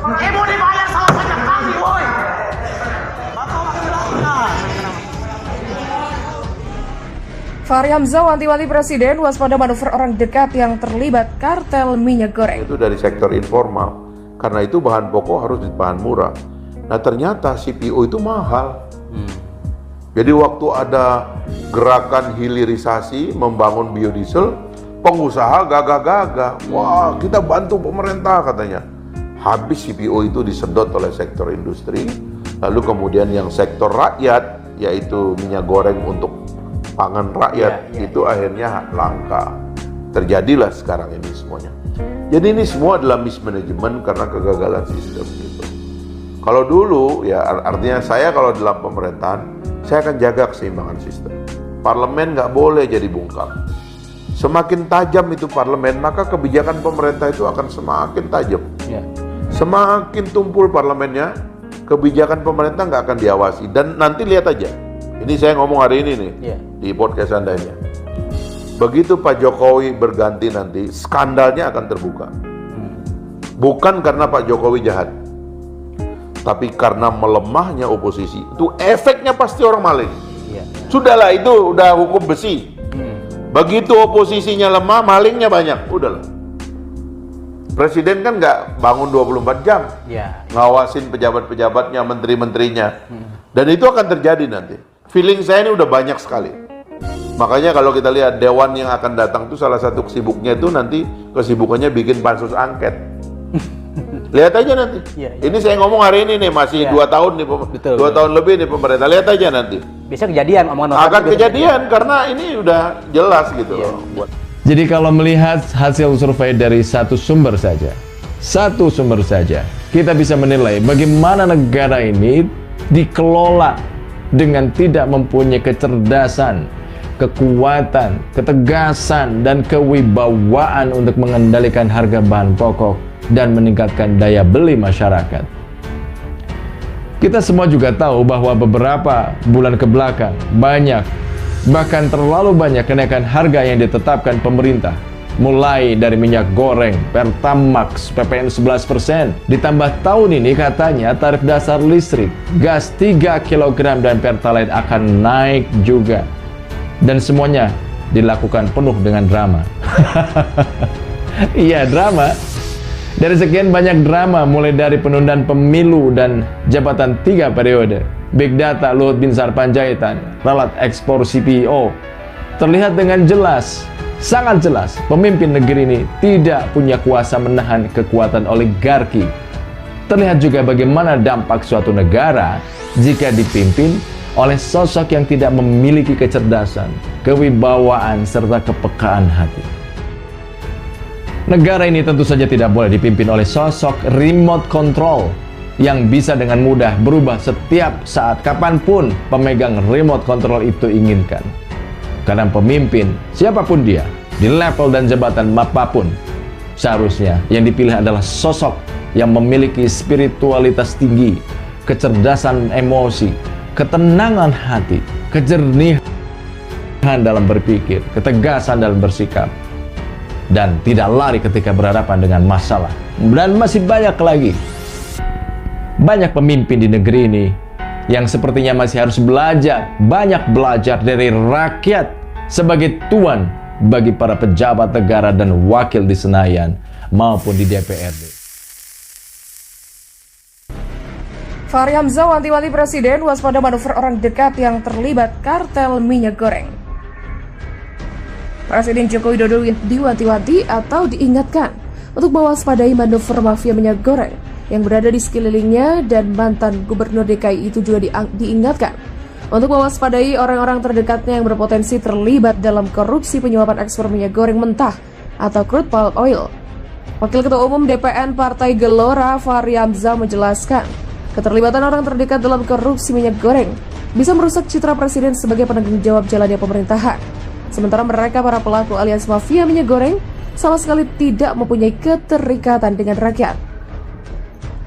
Mau dibayar salah pajak kami, woi. Bapak wakil rakyat. Fahri Hamzah wanti-wanti Presiden waspada manuver orang dekat yang terlibat kartel minyak goreng. Itu dari sektor informal, karena itu bahan pokok harus bahan murah. Nah ternyata CPO itu mahal. Jadi waktu ada gerakan hilirisasi membangun biodiesel, pengusaha gagah-gagah. Wah, kita bantu pemerintah katanya. Habis CPO itu disedot oleh sektor industri, lalu kemudian yang sektor rakyat, yaitu minyak goreng untuk pangan rakyat, itu akhirnya langka. Terjadilah sekarang ini semuanya. Jadi ini semua adalah mismanagement karena kegagalan sistem gitu. Kalau dulu, ya artinya saya kalau dalam pemerintahan, saya akan jaga keseimbangan sistem. Parlemen nggak boleh jadi bungkam. Semakin tajam itu parlemen, maka kebijakan pemerintah itu akan semakin tajam. Semakin tumpul parlemennya, kebijakan pemerintah nggak akan diawasi. Dan nanti lihat aja, ini saya ngomong hari ini nih, di podcast Anda ini. Begitu Pak Jokowi berganti nanti, skandalnya akan terbuka. Bukan karena Pak Jokowi jahat, tapi karena melemahnya oposisi. Itu efeknya pasti orang maling. Sudahlah, itu udah hukum besi. Begitu oposisinya lemah, malingnya banyak. Udahlah. Presiden kan nggak bangun 24 jam. Ngawasin pejabat-pejabatnya, menteri-menterinya. Dan itu akan terjadi nanti. Feeling saya ini udah banyak sekali. Makanya kalau kita lihat dewan yang akan datang itu salah satu kesibukannya itu nanti kesibukannya bikin pansus angket. Lihat aja nanti. Ini saya ngomong hari ini nih, masih 2 tahun nih, 2 tahun lebih nih pemerintah. Lihat aja nanti. Bisa kejadian omongan orang. Akan kejadian karena ini udah jelas gitu loh. Jadi kalau melihat hasil survei dari satu sumber saja, kita bisa menilai bagaimana negara ini dikelola dengan tidak mempunyai kecerdasan, kekuatan, ketegasan, dan kewibawaan untuk mengendalikan harga bahan pokok dan meningkatkan daya beli masyarakat. Kita semua juga tahu bahwa beberapa bulan ke belakang bahkan terlalu banyak kenaikan harga yang ditetapkan pemerintah. Mulai dari minyak goreng, Pertamax, PPN 11%, ditambah tahun ini katanya tarif dasar listrik, gas 3 kg dan Pertalite akan naik juga. Dan semuanya dilakukan penuh dengan drama. Iya, drama. Dari sekian banyak drama, mulai dari penundaan pemilu dan jabatan 3 periode, Big Data Luhut Binsar Panjaitan, ralat ekspor CPO, terlihat dengan jelas, sangat jelas, pemimpin negeri ini tidak punya kuasa menahan kekuatan oligarki. Terlihat juga bagaimana dampak suatu negara jika dipimpin oleh sosok yang tidak memiliki kecerdasan, kewibawaan, serta kepekaan hati. Negara ini tentu saja tidak boleh dipimpin oleh sosok remote control yang bisa dengan mudah berubah setiap saat, kapanpun pemegang remote control itu inginkan. Karena pemimpin, siapapun dia, di level dan jabatan apapun, seharusnya yang dipilih adalah sosok yang memiliki spiritualitas tinggi, kecerdasan emosi, ketenangan hati, kejernihan dalam berpikir, ketegasan dalam bersikap, dan tidak lari ketika berhadapan dengan masalah. Dan masih banyak lagi. Banyak pemimpin di negeri ini yang sepertinya masih harus banyak belajar dari rakyat sebagai tuan bagi para pejabat negara dan wakil di Senayan maupun di DPRD. Fahri Hamzah wanti-wanti Presiden waspada manuver orang dekat yang terlibat kartel minyak goreng. Presiden Joko Widodo diwanti-wanti atau diingatkan untuk mewaspadai manuver mafia minyak goreng yang berada di sekelilingnya, dan mantan Gubernur DKI itu juga diingatkan untuk mewaspadai orang-orang terdekatnya yang berpotensi terlibat dalam korupsi penyuapan ekspor minyak goreng mentah atau crude palm oil. Wakil Ketua Umum DPN Partai Gelora Fahri Hamzah menjelaskan, keterlibatan orang terdekat dalam korupsi minyak goreng bisa merusak citra Presiden sebagai penanggung jawab jalannya pemerintahan. Sementara mereka, para pelaku alias mafia minyak goreng, sama sekali tidak mempunyai keterikatan dengan rakyat.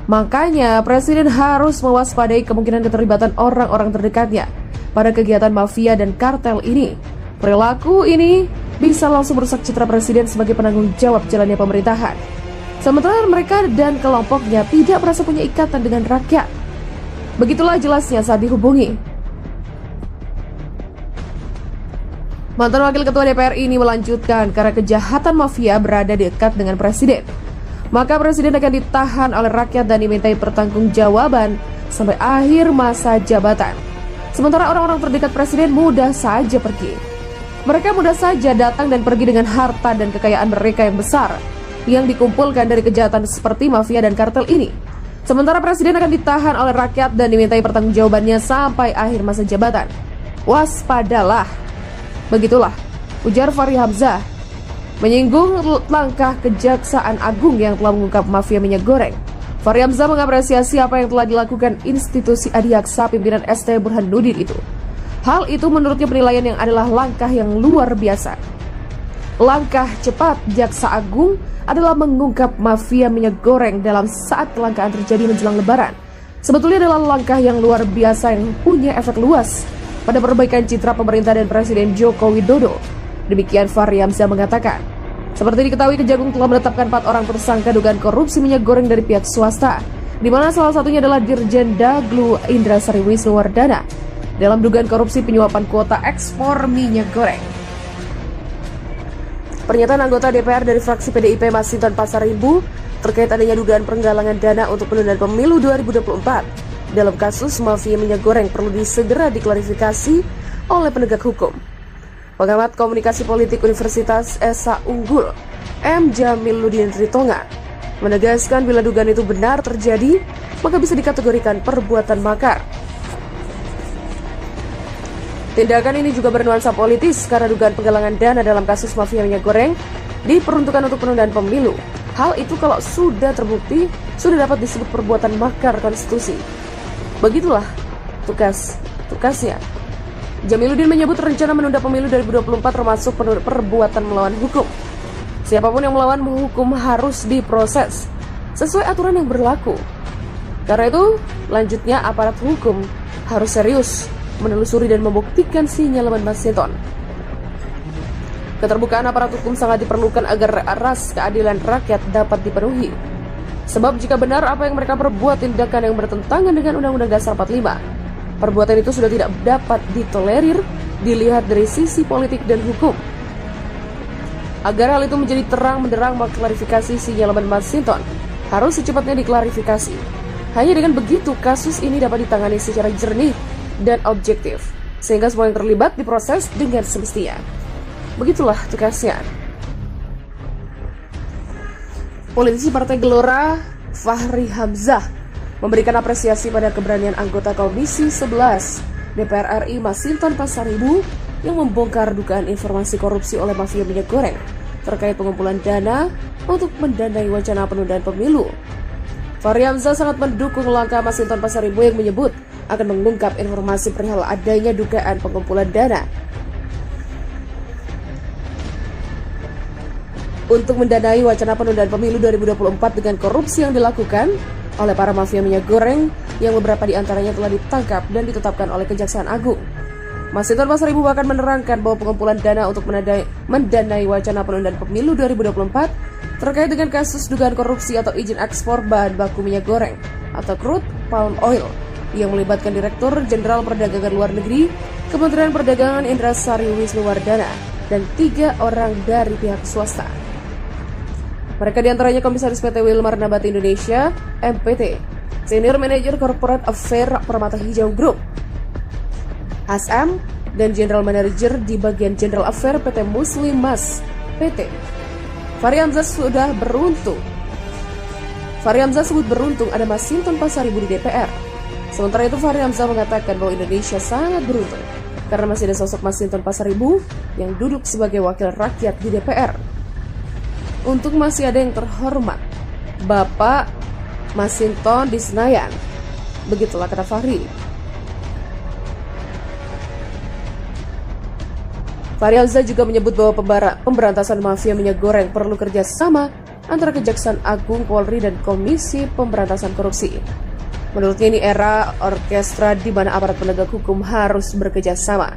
Makanya Presiden harus mewaspadai kemungkinan keterlibatan orang-orang terdekatnya pada kegiatan mafia dan kartel ini. Perilaku ini bisa langsung merusak citra Presiden sebagai penanggung jawab jalannya pemerintahan. Sementara mereka dan kelompoknya tidak merasa punya ikatan dengan rakyat. Begitulah jelasnya saat dihubungi. Mantan Wakil Ketua DPR ini melanjutkan karena kejahatan mafia berada dekat dengan Presiden. Maka Presiden akan ditahan oleh rakyat dan dimintai pertanggungjawaban sampai akhir masa jabatan. Sementara orang-orang terdekat Presiden mudah saja pergi. Mereka mudah saja datang dan pergi dengan harta dan kekayaan mereka yang besar yang dikumpulkan dari kejahatan seperti mafia dan kartel ini. Sementara Presiden akan ditahan oleh rakyat dan dimintai pertanggungjawabannya sampai akhir masa jabatan. Waspadalah. Begitulah ujar Fahri Hamzah, menyinggung langkah Kejaksaan Agung yang telah mengungkap mafia minyak goreng. Fahri Hamzah mengapresiasi apa yang telah dilakukan institusi Adiaksa pimpinan ST Burhanuddin itu. Hal itu menurutnya penilaian yang adalah langkah yang luar biasa. Langkah cepat Jaksa Agung adalah mengungkap mafia minyak goreng dalam saat kelangkaan terjadi menjelang Lebaran. Sebetulnya adalah langkah yang luar biasa yang punya efek luas pada perbaikan citra pemerintah dan Presiden Joko Widodo. Demikian Fahri Hamzah mengatakan. Seperti diketahui, Kejagung telah menetapkan 4 orang tersangka dugaan korupsi minyak goreng dari pihak swasta, di mana salah satunya adalah Dirjen Daglu Indra Sari Wisnuwardana dalam dugaan korupsi penyuapan kuota ekspor minyak goreng. Pernyataan anggota DPR dari fraksi PDIP Masinton Pasaribu terkait adanya dugaan penggalangan dana untuk penundaan pemilu 2024 dalam kasus mafia minyak goreng perlu segera diklarifikasi oleh penegak hukum. Pengamat komunikasi politik Universitas Esa Unggul, M. Jamiluddin Ritonga, menegaskan bila dugaan itu benar terjadi, maka bisa dikategorikan perbuatan makar. Tindakan ini juga bernuansa politis karena dugaan penggalangan dana dalam kasus mafia minyak goreng diperuntukkan untuk penundaan pemilu. Hal itu kalau sudah terbukti, sudah dapat disebut perbuatan makar konstitusi. Begitulah tugasnya. Jamiluddin menyebut rencana menunda pemilu 2024 termasuk perbuatan melawan hukum. Siapapun yang melawan hukum harus diproses sesuai aturan yang berlaku. Karena itu, lanjutnya aparat hukum harus serius menelusuri dan membuktikan sinyalemen Masinton. Keterbukaan aparat hukum sangat diperlukan agar ras keadilan rakyat dapat dipenuhi. Sebab jika benar apa yang mereka perbuat tindakan yang bertentangan dengan Undang-Undang Dasar 45, perbuatan itu sudah tidak dapat ditolerir dilihat dari sisi politik dan hukum. Agar hal itu menjadi terang benderang, maka klarifikasi sinyalemen Masinton harus secepatnya diklarifikasi. Hanya dengan begitu kasus ini dapat ditangani secara jernih dan objektif, sehingga semua yang terlibat diproses dengan semestinya. Begitulah tugasnya. Politisi Partai Gelora Fahri Hamzah memberikan apresiasi pada keberanian anggota Komisi 11 DPR RI Masinton Pasaribu yang membongkar dugaan informasi korupsi oleh mafia minyak goreng terkait pengumpulan dana untuk mendanai wacana penundaan pemilu. Fahri Hamzah sangat mendukung langkah Masinton Pasaribu yang menyebut akan mengungkap informasi perihal adanya dugaan pengumpulan dana untuk mendanai wacana penundaan pemilu 2024 dengan korupsi yang dilakukan oleh para mafia minyak goreng yang beberapa di antaranya telah ditangkap dan ditetapkan oleh Kejaksaan Agung. Masinton Pasaribu bahkan menerangkan bahwa pengumpulan dana untuk mendanai wacana penundaan pemilu 2024 terkait dengan kasus dugaan korupsi atau izin ekspor bahan baku minyak goreng atau crude palm oil yang melibatkan Direktur Jenderal Perdagangan Luar Negeri Kementerian Perdagangan Indra Sari Wisnuwardana dan 3 orang dari pihak swasta. Mereka diantaranya Komisaris PT Wilmar Nabati Indonesia, MPT, Senior Manager Corporate Affairs Permata Hijau Group, HSM, dan General Manager di bagian General Affairs PT Muslim Mas PT. Fahri Hamzah sebut beruntung ada Masinton Pasaribu di DPR. Sementara itu Fahri Hamzah mengatakan bahwa Indonesia sangat beruntung karena masih ada sosok Masinton Pasaribu yang duduk sebagai wakil rakyat di DPR. Untuk masih ada yang terhormat, Bapak Masinton di Senayan. Begitulah kata Fahri. Fahri Hamzah juga menyebut bahwa pemberantasan mafia minyak goreng perlu kerjasama antara Kejaksaan Agung, Polri, dan Komisi Pemberantasan Korupsi. Menurutnya ini era orkestra di mana aparat penegak hukum harus bekerjasama.